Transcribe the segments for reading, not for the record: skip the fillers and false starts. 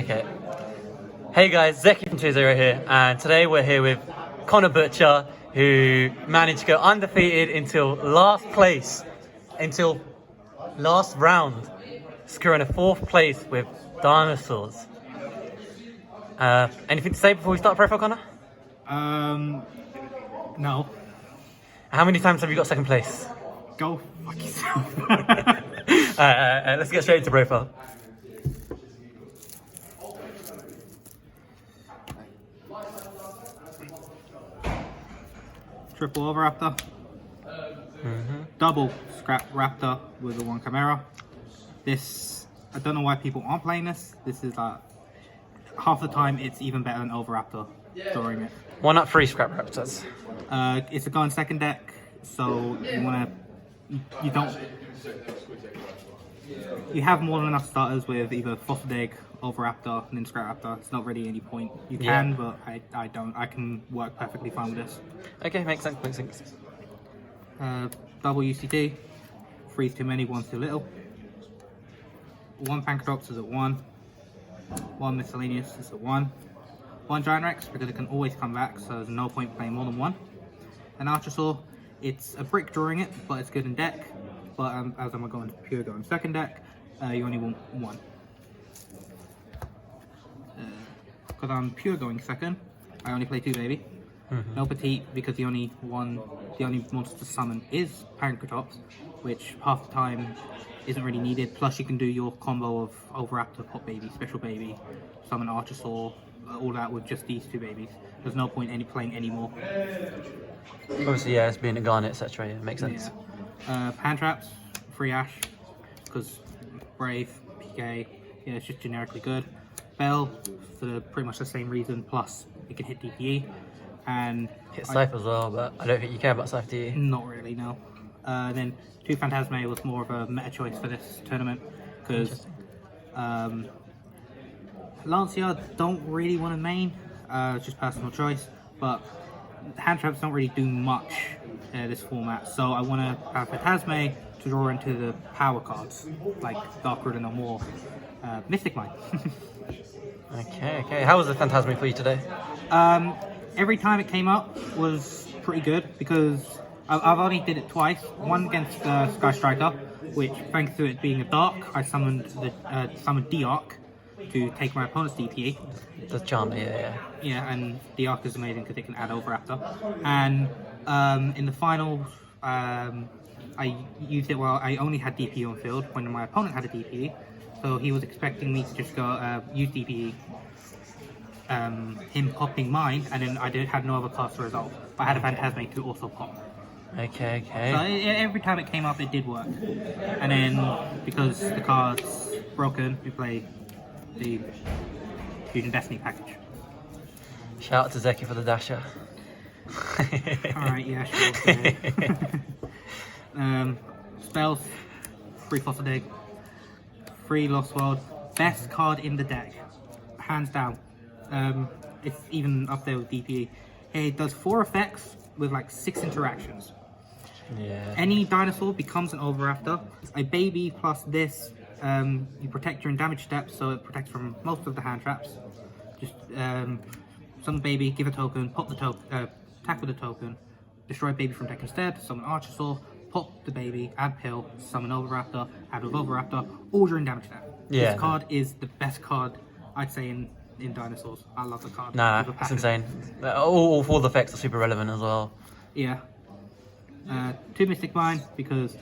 Okay. Hey guys, Zeki from 2 here, and today we're here with Connor Butcher, who managed to go undefeated until last place, until last round, securing a 4th place with dinosaurs. Anything to say before we start profile, Connor? No. How many times have you got 2nd place? Go fuck yourself. Let's get straight into profile. Triple over Raptor. Double scrap Raptor with the 1 Chimera. This, I don't know why people aren't playing this. This is like, half the time it's even better than over Raptor throwing it. Why not 3 scrap raptors? It's a go in 2nd deck, so you have more than enough starters with either Fossil Egg, Over Raptor, and then Scrap Raptor. It's not really any point. You can, but I don't. I can work perfectly fine with this. Okay, makes sense. Double UCT, 3's too many, 1's too little. 1 Pancrops is at 1. 1 Miscellaneous is at 1. 1 Giant Rex, because it can always come back, so there's no point playing more than 1. An Archosaur, it's a brick drawing it, but it's good in deck. But as I'm going to pure go in 2nd deck, you only want 1. Because I'm pure going 2nd, I only play 2 baby. No petite, because the only monster to summon is Pancratops, which half the time isn't really needed. Plus you can do your combo of Overraptor, Pop Baby, Special Baby, summon Archosaur, all that with just these 2 babies. There's no point playing any more. Obviously, yeah, it's being a Garnet, etc. Yeah, makes sense. Yeah. Pantraps, free Ash, because Brave, PK, yeah, it's just generically good. Bell, for pretty much the same reason, plus it can hit DPE. And hit Scythe as well, but I don't think you care about Scythe, do you? Not really, no. Then 2 Phantasme was more of a meta choice for this tournament, because Lancia don't really want to main, it's just personal choice, but hand traps don't really do much this format, so I want to have Phantasme to draw into the power cards, like Dark Ruler no more, Mystic Mine. Okay. How was the Phantasme for you today? Every time it came up was pretty good, because I've only did it twice. One against Sky Striker, which thanks to it being a dark, I summoned D-Arc to take my opponent's DPE. The charm, yeah. Yeah, and D-Arc is amazing because it can add over Raptor. And in the finals, I used it while I only had DPE on field when my opponent had a DPE. So he was expecting me to just go use DPE, him popping mine, and then I had no other cards to resolve. But I had a Phantasme to also pop. Okay. So every time it came up, it did work. And then, because the card's broken, we play the Fusion Destiny package. Shout out to Zeki for the dasher. Alright, yeah, sure. Spells, 3 Fossil Dig, 3 Lost World, best card in the deck, hands down. It's even up there with DPE. It does 4 effects with like 6 interactions. Yeah. Any dinosaur becomes an Overraptor. A baby plus this, you protect during damage steps, so it protects from most of the hand traps. Just summon baby, give a token, pop the token, attack with a token, destroy baby from deck instead, summon Archosaur, pop the baby, add pill, summon Overraptor, add with Overraptor, all during damage step. Yeah. This card is the best card, I'd say, in dinosaurs. I love the card. Nah, it's insane. All 4 of the effects are super relevant as well. Yeah. 2 Mystic Mine, because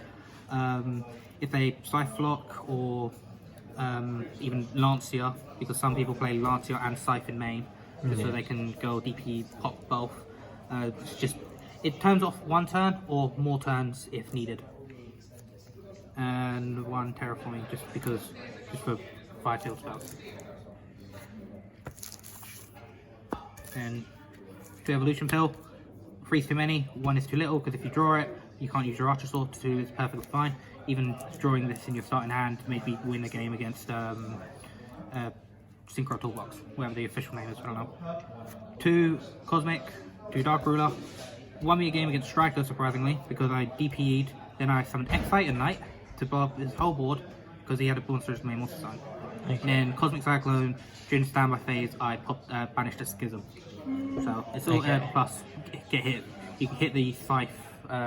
if they Scythe Flock or even Lancia, because some people play Lancia and Scythe in main, just so they can go DP pop both. It's just, it turns off 1 turn or more turns if needed. And 1 Terraforming, just for fire tail spells. And 2 Evolution Pill, 3's too many, 1 is too little, because if you draw it, you can't use your Archosaur, 2 is perfectly fine. Even drawing this in your starting hand made me win a game against Synchro Toolbox, whatever the official name is, I don't know. 2 Cosmic, 2 Dark Ruler, won me a game against Striker, surprisingly, because I DP'd, then I summoned Excite and Knight to blow up his whole board, because he had a monster as main monster sign. And then Cosmic Cyclone, during standby phase, I banished a Schism. So it's all plus get hit. You can hit the Scythe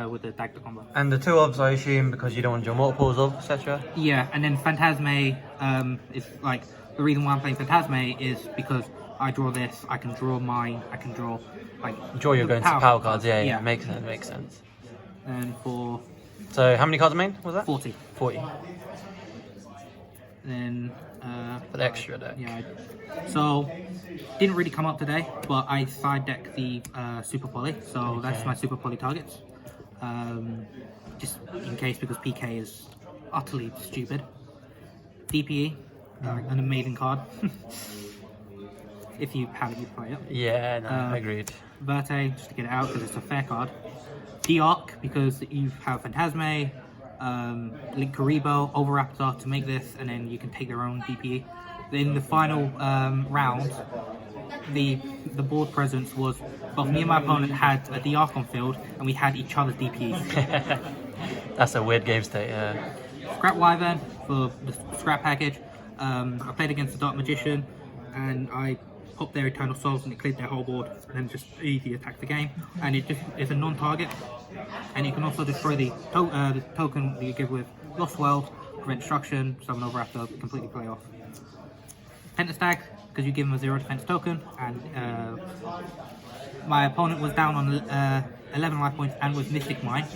with the Dagda combo. And the 2 obs, I assume, because you don't want your multiples of, etc. Yeah, and then Phantasme is like the reason why I'm playing Phantasme is because I draw this, I can draw mine, I can draw like Draw your going to power cards. Yeah, makes sense. Makes sense. And for So how many cards main was that? 40. 40. Then For the extra deck. yeah. So didn't really come up today, but I side deck the Super Poly, so that's my Super Poly targets. Just in case, because PK is utterly stupid. DPE, an amazing card. If you have it, you play it. Yeah, no, agreed. Verte, just to get it out because it's a fair card. D-Arc, because you have Phantasme, Link Karibo, Overraptor to make this, and then you can take their own DPE. In the final round, the board presence was both me and my opponent had a D-Arc on field, and we had each other's DPEs. That's a weird game state, yeah. Scrap Wyvern for the scrap package. I played against the Dark Magician, and I popped their Eternal Souls, and it cleared their whole board, and then just easy attack the game. And it just is a non-target, and you can also destroy the token that you give with Lost World, Prevent Destruction, Summon Overraptor, completely play off. Pentastag, because you give him a 0 defense token, and my opponent was down on 11 life points and was Mystic Mine.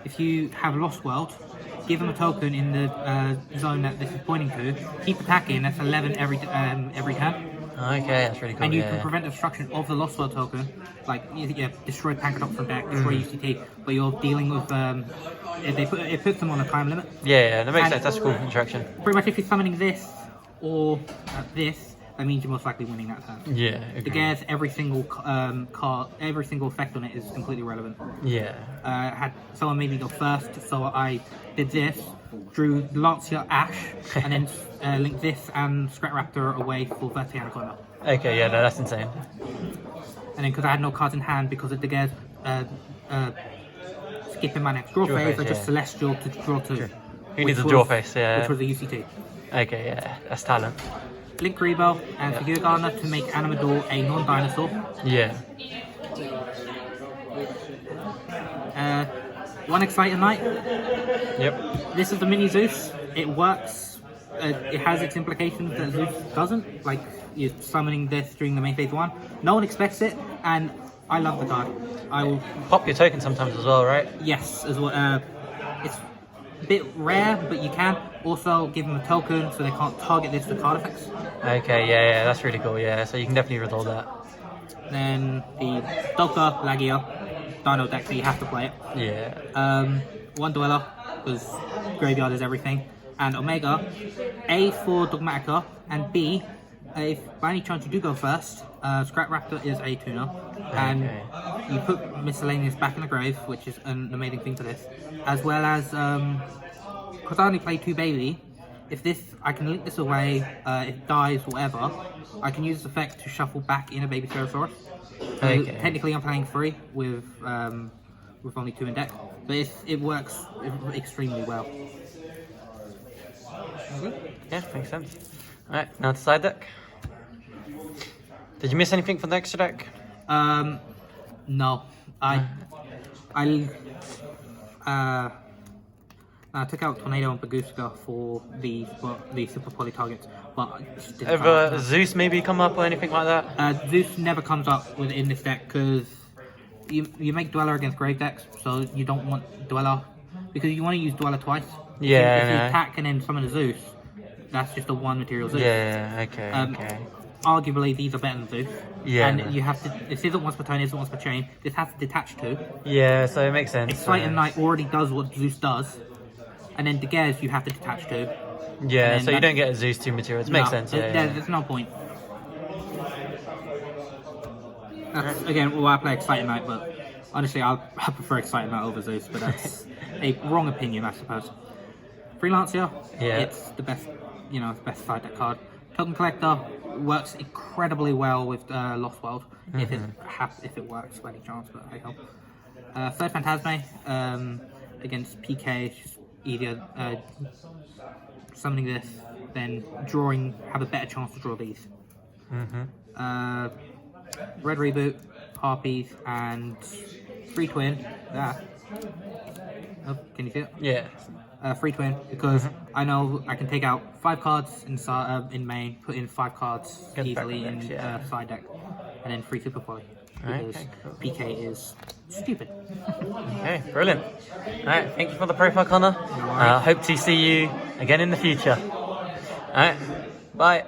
If you have Lost World, give him a token in the zone that this is pointing to, keep attacking, that's 11 every turn. Okay, that's really cool. And you can prevent destruction of the Lost World token, like destroy Pancadox from deck, destroy UCT, but you're dealing with it puts them on a time limit. Yeah, that makes sense. That's a cool interaction. Pretty much, if you're summoning this or this, that means you're most likely winning that turn. Yeah. The Gears, every single card, every single effect on it is completely relevant. Yeah. Had someone made me go first, so I did this, drew Lancia Ash, and then linked this and Scrap Raptor away for Verte Anaconda. Okay, yeah, no, that's insane. And then because I had no cards in hand because of the Gears skipping my next draw phase, I just Celestial to draw 2. Who needs a draw face? Yeah. Which was a UCT. Okay, yeah, that's talent. Link Rebo and for Yugioh to make Animador a non-dinosaur. Yeah. One exciting night. Yep. This is the mini Zeus. It works. It has its implications that Zeus doesn't. Like you're summoning this during the main phase 1. No one expects it, and I love the card. I will pop your token sometimes as well, right? Yes, as well. It's a bit rare, but you can also give them a token so they can't target this with card effects. Okay, yeah, that's really cool. Yeah, so you can definitely resolve that. Then the Doctor Lagia Dino deck, so you have to play it. Yeah. One Dweller, because Graveyard is everything. And Omega, A for Dogmatica, and B, if by any chance you do go first, Scrap Raptor is a tuner. And you put Miscellaneous back in the grave, which is an amazing thing for this. As well as, because I only play 2 Bailey, if this, I can link this away, it dies, whatever, I can use this effect to shuffle back in a Baby Stegosaurus. So technically I'm playing 3 with only 2 in deck, but it works extremely well. Yeah, makes sense. Alright, now to side deck. Did you miss anything from the extra deck? No. I took out Tornado and Baguska for the Super Poly targets, but I just didn't Ever Zeus maybe come up or anything like that? Zeus never comes up in this deck because you make Dweller against Grave decks, so you don't want Dweller because you want to use Dweller twice. Yeah. If you attack and then summon a Zeus, that's just a 1 material Zeus. Yeah. Okay. Arguably, these are better than Zeus. Yeah. And you have to. This isn't once per turn. Isn't once per chain. This has to detach to. Yeah. So it makes sense. Exciting Knight already does what Zeus does, and then Daguerre's you have to detach to. Yeah. So you don't get a Zeus 2 materials. Makes sense. There's no point. That's again why I play Exciting Knight, but honestly, I prefer Exciting Knight over Zeus. But that's a wrong opinion, I suppose. Freelancer. Yeah. It's the best. The best side deck card. Token Collector works incredibly well with Lost World if it works by any chance, but I hope. Third Phantasme against PK, it's just easier. Summoning this, then have a better chance to draw these. Mm-hmm. Red Reboot, Harpies, and Free Twin. Oh, can you see it? Yeah. Free Twin, because I know I can take out 5 cards in main, put in 5 cards Get easily back in decks, yeah. side deck, and then free Super Poly. Because Okay, cool. PK is stupid. Okay, brilliant. Alright, thank you for the profile, Connor. worries. Hope to see you again in the future. Alright, bye.